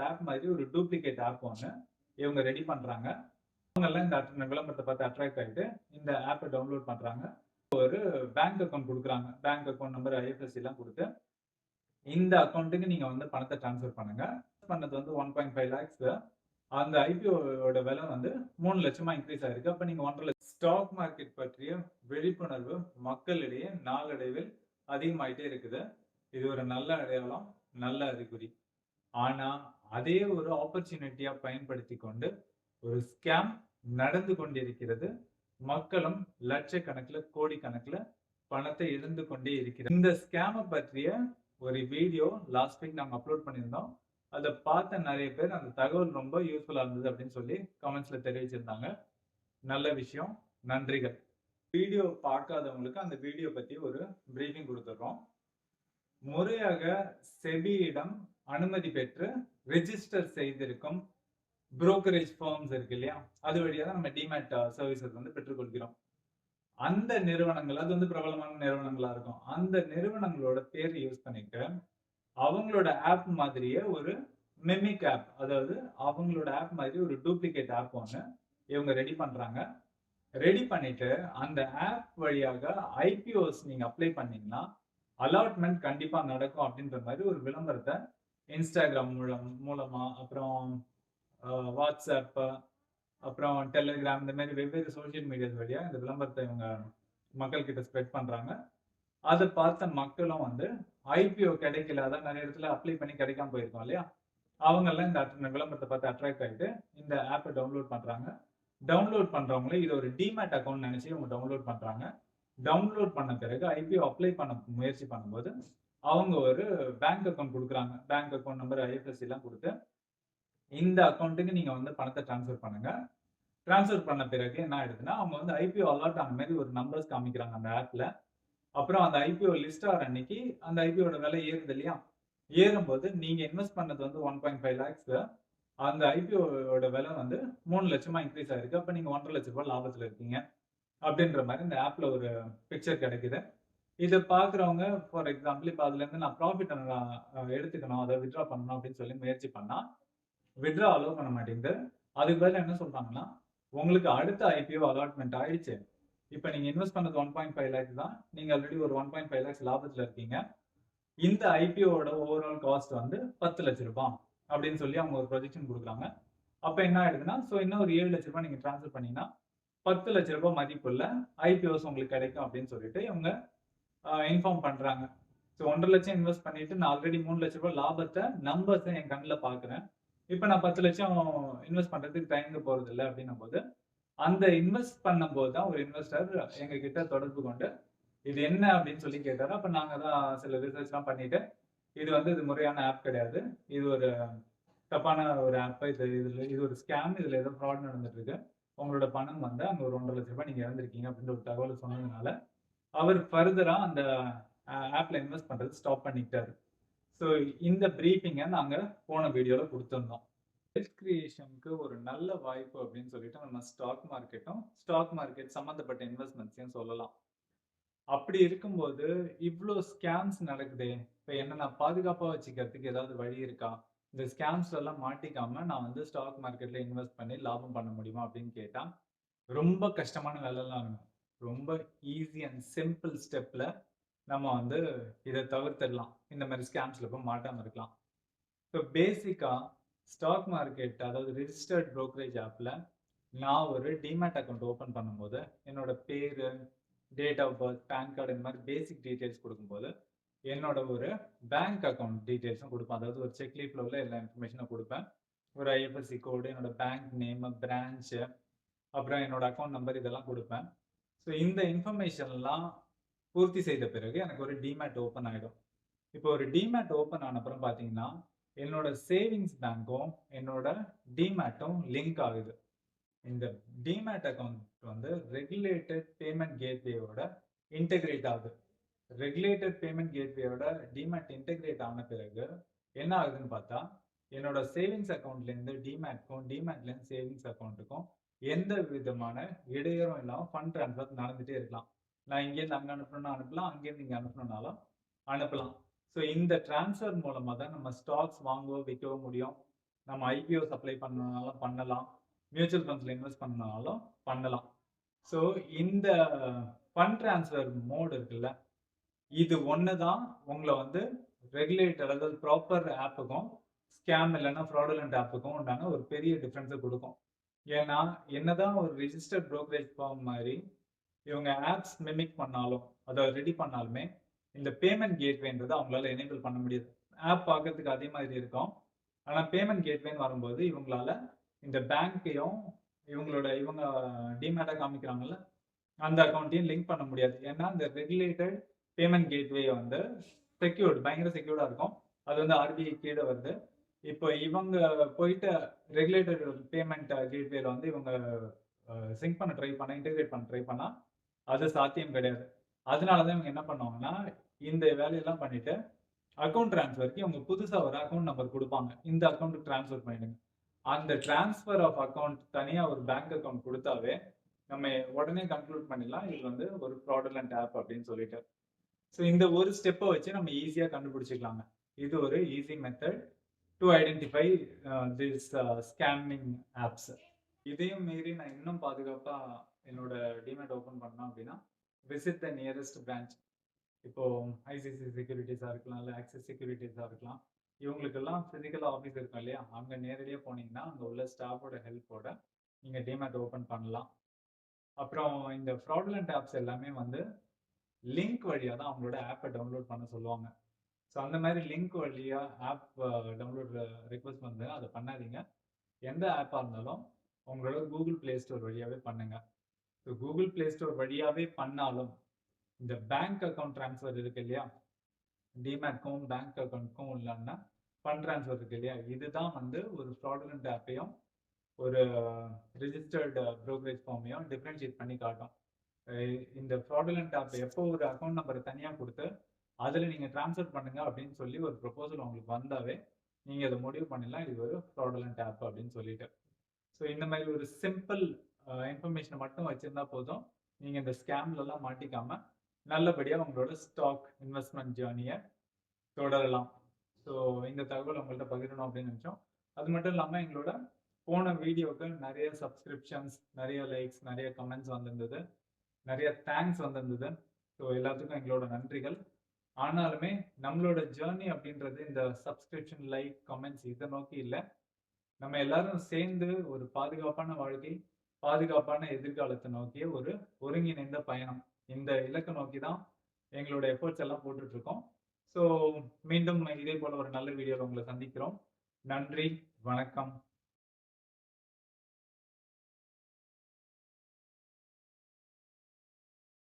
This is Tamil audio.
ஆப் மாதிரி ஒரு டூப்ளிகேட் ஆப் ஒண்ணு இவங்க ரெடி பண்றாங்க. அவங்கெல்லாம் இந்த விளம்பரத்தை பார்த்து அட்ராக்ட் ஆயிட்டு இந்த ஆப்பை டவுன்லோட் பண்றாங்க. பேங்க் அக்கவுண்ட் குடுக்குறாங்க. பேங்க் அக்கவுண்ட் நம்பர், ஐஎஃப்எஸ்சி எல்லாம் குடுத்து, இந்த அக்கவுண்ட்டுக்கு நீங்க வந்து பணத்தை ட்ரான்ஸ்ஃபர் பண்ணுங்க. பண்ணது வந்து 1.5 lakhs. அந்த ஐபிஓட விலை வந்து 3 லட்சமா இன்க்ரீஸ் ஆயிருக்கு. அப்ப நீங்க 1.5 லட்சம். ஸ்டாக் மார்க்கெட் பற்றிய விழிப்புணர்வு மக்களிடையே நாளடைவில் அதிகமாயிட்டே இருக்குது. இது ஒரு நல்ல அடையாளம், நல்ல அறிகுறி. ஆனா அதே ஒரு ஆப்பர்ச்சுனிட்டியா பயன்படுத்தி கொண்டு ஒரு ஸ்கேம் நடந்து கொண்டிருக்கிறது. மக்களும் லட்சக்கணக்கில், கோடிக்கணக்கில் பணத்தை இழந்து கொண்டே இருக்கிறார். இந்த ஸ்கேமை பற்றிய ஒரு வீடியோ லாஸ்ட் வீக் நாங்க அப்லோட் பண்ணியிருந்தோம். அதை பார்த்த நிறைய பேர் அந்த தகவல் ரொம்ப யூஸ்ஃபுல்லா இருந்தது அப்படின்னு சொல்லி கமெண்ட்ஸ்ல தெரிவிச்சிருந்தாங்க. நல்ல விஷயம், நன்றிகள். வீடியோ பார்க்காதவங்களுக்கு அந்த வீடியோ பத்தி ஒரு பிரீஃபிங் கொடுத்துடுறோம். முறையாக செபியிடம் அனுமதி பெற்று ரெஜிஸ்டர் செய்திருக்கும் புரோக்கரேஜ் ஃபார்ம்ஸ் இருக்கு இல்லையா, அது வழியா தான் நம்ம டிமேட் சர்வீசஸ் வந்து பெற்றுக்கொள்கிறோம். அந்த நிறுவனங்கள், அது வந்து பிரபலமான நிறுவனங்களா இருக்கும். அந்த நிறுவனங்களோட பேர் யூஸ் பண்ணிட்டு அவங்களோட ஆப் மாதிரியே ஒரு மிமிக் ஆப், அதாவது அவங்களோட ஆப் மாதிரி ஒரு டூப்ளிகேட் ஆப் ஒன்று இவங்க ரெடி பண்றாங்க. ரெடி பண்ணிட்டு அந்த ஆப் வழியாக ஐபிஓஸ் நீங்க அப்ளை பண்ணீங்கன்னா அலாட்மெண்ட் கண்டிப்பா நடக்கும் அப்படின்ற மாதிரி ஒரு விளம்பரத்தை இன்ஸ்டாகிராம் மூலமா, அப்புறம் வாட்ஸ்அப், அப்புறம் டெலிகிராம், இந்த மாதிரி வெவ்வேறு சோசியல் மீடியாஸ் வழியா இந்த விளம்பரத்தை இவங்க மக்கள் கிட்ட ஸ்ப்ரெட் பண்றாங்க. அதை பார்த்த மக்களும் வந்து ஐபிஓ கிடைக்கல, அதான் நிறைய இடத்துல அப்ளை பண்ணி கிடைக்காம போயிருக்கோம் இல்லையா, அவங்க எல்லாம் இந்த விளம்பரத்தை பார்த்து அட்ராக்ட் ஆகிட்டு இந்த ஆப்பை டவுன்லோட் பண்றாங்க. டவுன்லோட் பண்றவங்களே இது ஒரு டிமேட் அக்கௌண்ட் நினைச்சு அவங்க டவுன்லோட் பண்றாங்க. டவுன்லோட் பண்ண பிறகு ஐபிஓ அப்ளை பண்ண முயற்சி பண்ணும்போது அவங்க ஒரு பேங்க் அக்கௌண்ட் கொடுக்குறாங்க. பேங்க் அக்கௌண்ட் நம்பர், ஐஎஃப்எஸ்சி எல்லாம் கொடுத்து இந்த அக்கௌண்ட்டுக்கு நீங்க வந்து பணத்தை டிரான்ஸ்ஃபர் பண்ணுங்க. டிரான்ஸ்ஃபர் பண்ண பிறகு என்ன ஆயிடுதுன்னா, அவங்க வந்து ஐபிஓ அலாட் ஆன மாதிரி ஒரு நம்பர்ஸ் காமிக்கிறாங்க அந்த ஆப்ல. அப்புறம் அந்த ஐபிஓ லிஸ்ட் ஆகிற அன்னைக்கு அந்த ஐபிஓட விலை ஏறுது இல்லையா, ஏறும்போது நீங்க இன்வெஸ்ட் பண்ணது வந்து 1.5 lakhs. அந்த ஐபிஓட விலை வந்து 3 லட்சமா இன்க்ரீஸ் ஆயிருக்கு. அப்ப நீங்க 1.5 லட்ச ரூபாய் லாபத்துல இருக்கீங்க அப்படின்ற மாதிரி இந்த ஆப்ல ஒரு பிக்சர் கிடைக்குது. இதை பாக்குறவங்க ஃபார் எக்ஸாம்பிள் இப்ப அதுல இருந்து நான் ப்ராஃபிட் எடுத்துக்கணும், அதை வித்ட்ரா பண்ணணும் அப்படின்னு சொல்லி முயற்சி பண்ணா வித்ட்ரா அலோவ் பண்ண மாட்டேங்குது. அதுக்கு பதிலா என்ன சொல்றாங்கன்னா, உங்களுக்கு அடுத்த ஐபிஓ அலாட்மெண்ட் ஆயிடுச்சு, இப்ப நீங்க இன்வெஸ்ட் பண்ணது 1.5 lakhs தான், நீங்க ஆல்ரெடி ஒரு 1.5 lakhs லாபத்துல இருக்கீங்க, இந்த ஐபிஓட ஓவரால் காஸ்ட் வந்து 10 லட்ச ரூபாய் அப்படின்னு சொல்லி அவங்க ஒரு ப்ரொஜெக்ஷன் கொடுக்குறாங்க. அப்ப என்ன ஆயிடுதுன்னா, சோ இன்னும் ஒரு 7 லட்ச ரூபாய் நீங்க டிரான்ஸ்ஃபர் பண்ணீங்கன்னா 10 லட்ச ரூபாய் மதிப்புள்ள ஐபிஓஸ் உங்களுக்கு கிடைக்கும் அப்படின்னு சொல்லிட்டு இவங்க இன்ஃபார்ம் பண்றாங்க. ஸோ 1.5 லட்சம் இன்வெஸ்ட் பண்ணிட்டு நான் ஆல்ரெடி 3 லட்ச ரூபாய் லாபத்தை நம்பர்ஸை என் கண்ணில் பாக்குறேன். இப்ப நான் 10 லட்சம் இன்வெஸ்ட் பண்றதுக்கு தயங்க போறது இல்லை அப்படின்னும் போது, அந்த இன்வெஸ்ட் பண்ணும்போது தான் ஒரு இன்வெஸ்டர் எங்க கிட்ட தொடர்பு கொண்டு இது என்ன அப்படின்னு சொல்லி கேட்டாரு. அப்ப நாங்க தான் சில ரிசர்ச் எல்லாம் பண்ணிட்டு, இது முறையான ஆப் கிடையாது, இது ஒரு தப்பான ஒரு ஆப், இது ஒரு ஸ்கேம், இதுல ஏதோ ஃப்ராட் நடந்துட்டு இருக்கு, உங்களோட பணம் வந்து அங்க ஒரு 1.5 லட்ச ரூபாய் நீங்க இழந்திருக்கீங்க அப்படின்ற ஒரு தகவல் சொன்னதுனால அவர் ஃபர்தரா அந்த ஆப்ல இன்வெஸ்ட் பண்றது ஸ்டாப் பண்ணிட்டாரு. ஸோ இந்த பிரீஃபிங்கை நாங்க போன வீடியோல கொடுத்துருந்தோம். வெல்த் கிரியேஷனுக்கு ஒரு நல்ல வாய்ப்பு அப்படின்னு சொல்லிட்டு நம்ம ஸ்டாக் மார்க்கெட் சம்பந்தப்பட்ட இன்வெஸ்ட்மெண்ட்ஸையும் சொல்லலாம். அப்படி இருக்கும்போது இவ்வளோ ஸ்கேம்ஸ் நடக்குதே, இப்போ என்ன நான் பாதுகாப்பா வச்சுக்கிறதுக்கு ஏதாவது வழி இருக்கா, இந்த ஸ்கேம்ஸ்ல எல்லாம் மாட்டிக்காம நான் வந்து ஸ்டாக் மார்க்கெட்ல இன்வெஸ்ட் பண்ணி லாபம் பண்ண முடியுமா அப்படின்னு கேட்டா ரொம்ப கஷ்டமான வேலைலாம் இருக்கும். ரொம்ப ஈஸி அண்ட் சிம்பிள் ஸ்டெப்ல நம்ம வந்து இதை தவிர்த்திடலாம், இந்த மாதிரி ஸ்கேம்ஸ்ல போய் மாட்டாம இருக்கலாம். இப்போ பேசிக்கா ஸ்டாக் மார்க்கெட், அதாவது ரிஜிஸ்டர்ட் ப்ரோக்கரேஜ் ஆப்ல நான் ஒரு டிமேட் அக்கௌண்ட் ஓப்பன் பண்ணும்போது என்னோட பேரு, date of birth, PAN card, இந்த மாதிரி பேசிக் டீடைல்ஸ் கொடுக்கும்போது என்னோட ஒரு பேங்க் அக்கௌண்ட் டீடைல்ஸும் கொடுப்பேன். அதாவது ஒரு செக் லீஃப்ல உள்ள எல்லா இன்ஃபர்மேஷனும் கொடுப்பேன். ஒரு ஐஎஃப்எஸ்சி கோடு, என்னோட பேங்க் நேம், பிரான்ச், அப்புறம் என்னோட அக்கௌண்ட் நம்பர், இதெல்லாம் கொடுப்பேன். ஸோ இந்த இன்ஃபர்மேஷன்லாம் பூர்த்தி செய்த பிறகு எனக்கு ஒரு டிமேட் ஓப்பன் ஆகிடும். இப்போ ஒரு டிமேட் ஓப்பன் ஆன அப்புறம் பார்த்தீங்கன்னா என்னோட சேவிங்ஸ் பேங்க்கும் என்னோட டிமேட்டும் லிங்க் ஆகுது. இந்த டிமேட் அக்கௌண்ட் வந்து ரெகுலேட்டட் பேமெண்ட் கேட்வேயோட இன்டெகிரேட் ஆகுது. ரெகுலேட்டட் பேமெண்ட் கேட்வேயோட டிமேட் இன்டெகிரேட் ஆன பிறகு என்ன ஆகுதுன்னு பார்த்தா, என்னோட சேவிங்ஸ் அக்கௌண்ட்லேருந்து டிமேட்க்கும், டிமேட்லேருந்து சேவிங்ஸ் அக்கௌண்ட்டுக்கும் எந்த விதமான இடையூறும் இல்லாமல் ஃபண்ட் ட்ரான்ஸ்ஃபர் நடந்துகிட்டே இருக்கலாம். நான் இங்கேருந்து அங்கே அனுப்பணும்னா அனுப்பலாம், அங்கேருந்து இங்கே அனுப்பணும்னாலும் அனுப்பலாம். ஸோ இந்த டிரான்ஸ்ஃபர் மூலமாக தான் நம்ம ஸ்டாக்ஸ் வாங்கவோ விற்கவோ முடியும், நம்ம ஐபிஓ சப்ளை பண்ணனாலும் பண்ணலாம். மியூச்சுவல் ஃபண்ட்ஸ்ல இன்வெஸ்ட் பண்ணனாலும் பண்ணலாம். ஸோ இந்த ஃபண்ட் ட்ரான்ஸ்ஃபர் மோட் இருக்குல்ல, இது ஒண்ணு தான் உங்கள வந்து ரெகுலேட்டட் அதாவது ப்ராப்பர் ஆப்புக்கும், ஸ்கேம் இல்லன்னா ஃப்ராடுலன்ட் ஆப்புக்கும் உண்டான ஒரு பெரிய டிஃபரன்ஸ குடுக்கும். ஏன்னா, என்னதான் ஒரு ரிஜிஸ்டர்ட் புரோக்கரேஜ் ஃபார்ம் மாரி இவங்க ஆப்ஸ் மிமிக் பண்ணாலும், அத ரெடி பண்ணாலுமே, இந்த பேமெண்ட் கேட்வேன்றத அவங்களால எனேபிள் பண்ண முடியாது. ஆப் பார்க்கறதுக்கு அதே மாதிரி இருக்கும். ஆனா பேமெண்ட் கேட்வேன்னு வரும்போது இவங்களால இந்த பேங்க்கையும், இவங்க டிமேட்டா காமிக்கிறாங்கல்ல, அந்த அக்கவுண்ட்டையும் லிங்க் பண்ண முடியாது. ஏன்னா, இந்த ரெகுலேட்டட் பேமெண்ட் கேட்வே வந்து பயங்கர செக்யூர்டா இருக்கும். அது வந்து ஆர்பிஐ கீழ வருது. இப்போ இவங்க போயிட்டு ரெகுலேட்டட் பேமெண்ட் கேட்வேல வந்து இவங்க சிங்க் பண்ண ட்ரை பண்ணா, இன்டகிரேட் பண்ண ட்ரை பண்ணா, அது சாத்தியம் கிடையாது. அதனால தான் இவங்க என்ன பண்ணுவாங்கன்னா, இந்த வேலையெல்லாம் பண்ணிட்டு, அக்கவுண்ட் ட்ரான்ஸ்ஃபர்க்கு இவங்க புதுசா ஒரு அக்கவுண்ட் நம்பர் குடுப்பாங்க. இந்த அக்கவுண்ட்க்கு ட்ரான்ஸ்ஃபர் பண்ணிடுங்க. அந்த ட்ரான்ஸ்ஃபர் ஆஃப் அக்கவுண்ட் தனியா ஒரு பேங்க் அக்கவுண்ட் குடுத்தாவே, நம்ம உடனே கன்க்ளூட் பண்ணிடலாம். இது வந்து ஒரு ஃப்ராடுலன்ட் ஆப் அப்படின்னு சொல்லிட்டு. ஸோ இந்த ஒரு ஸ்டெப்ப வச்சு நம்ம ஈஸியா கண்டுபிடிச்சுக்கலாங்க. இது ஒரு easy method to identify this scamming apps. இதையும் மீறி நான் இன்னும் பாதுகாப்பா என்னோட டிமேட் ஓப்பன் பண்ணணும் அப்படின்னா, விசிட் த நியரஸ்ட் பிரான்ச். இப்போ ஐசிசி செக்யூரிட்டிஸா இருக்கலாம், இல்ல ஆக்சிஸ் செக்யூரிட்டிஸா இருக்கலாம். இவங்களுக்கெல்லாம் பிசிக்கலா ஆஃபீஸ் இருக்கும் இல்லையா? அங்க நேரடியா போனீங்கன்னா, அங்க உள்ள ஸ்டாஃபோட ஹெல்ப்போட நீங்க டிமேட் ஓப்பன் பண்ணலாம். அப்புறம் இந்த ஃப்ராடுலன்ட் ஆப்ஸ் எல்லாமே வந்து லிங்க் வழியா தான் அவங்களோட ஆப்ப டவுன்லோட் பண்ண சொல்லுவாங்க. ஸோ அந்த மாதிரி லிங்க் வழியா ஆப் டவுன்லோட் ரிக்வெஸ்ட் வந்து அத பண்ணாதீங்க. எந்த ஆப்பா இருந்தாலும் உங்களோட Google Play Store வழியாவே பண்ணுங்க. ஸோ Google Play Store வழியாவே பண்ணாலும், இந்த பேங்க் அக்கவுண்ட் ட்ரான்ஸ்ஃபர் இருக்கு இல்லையா? டிமேட்க்கும் பேங்க் அக்கவுண்ட்க்கும் உள்ளான ஃபண்ட் ட்ரான்ஸ்ஃபர் இருக்கு இல்லையா? இதுதான் வந்து ஒரு ஃப்ராடுலன்ட் ஆப்பையும், ஒரு ரிஜிஸ்டர்ட் புரோக்கரேஜ் ஃபார்மையும் டிஃபரன்ஷியேட் பண்ணி காட்டும். இந்த ஃப்ராடுலன்ட் ஆப் எப்போ ஒரு அக்கவுண்ட் நம்பர் தனியா குடுத்து, அதுல நீங்க ட்ரான்ஸ்ஃபர் பண்ணுங்க அப்படின்னு சொல்லி ஒரு ப்ரொபோசல் உங்களுக்கு வந்தாவே, நீங்க அத முடிவு பண்ணிடலாம். இது ஒரு ஃப்ராடுலன்ட் ஆப் அப்படின்னு சொல்லிட்டு. ஸோ இந்த மாதிரி ஒரு சிம்பிள் இன்ஃபர்மேஷனை மட்டும் வச்சிருந்தா போதும். நீங்க இந்த ஸ்கேம்லலாம் மாட்டிக்காம, நல்லபடியா உங்களோட ஸ்டாக் இன்வெஸ்ட்மென்ட் ஜர்னிய தொடரலாம். ஸோ இந்த தகவல் உங்கள்ட்ட பகிரணும் அப்படின்னு நினைச்சோம். அது மட்டும் இல்லாம எங்களோட போன வீடியோக்கு நெறைய சப்ஸ்கிரிப்ஷன்ஸ், நெறைய லைக்ஸ், நெறைய கமெண்ட்ஸ் வந்திருந்தது. நெறைய தேங்க்ஸ் வந்திருந்தது. ஸோ எல்லாத்துக்கும் எங்களோட நன்றிகள். ஆனாலுமே நம்மளோட ஜர்னி அப்படின்றது இந்த சப்ஸ்கிரிப்ஷன், லைக், கமெண்ட்ஸ் இத நோக்கி இல்ல. நம்ம எல்லாரும் சேர்ந்து ஒரு பாதுகாப்பான வாழ்க்கை, பாதுகாப்பான எதிர்காலத்த நோக்கிய ஒரு ஒருங்கிணைந்த பயணம். இந்த இலக்க நோக்கி தான் எங்களோட எஃபோர்ட்ஸ் எல்லாம் போட்டுட்டு இருக்கோம். ஸோ மீண்டும் இதே போல ஒரு நல்ல வீடியோல உங்கள சந்திக்கிறோம். நன்றி, வணக்கம்.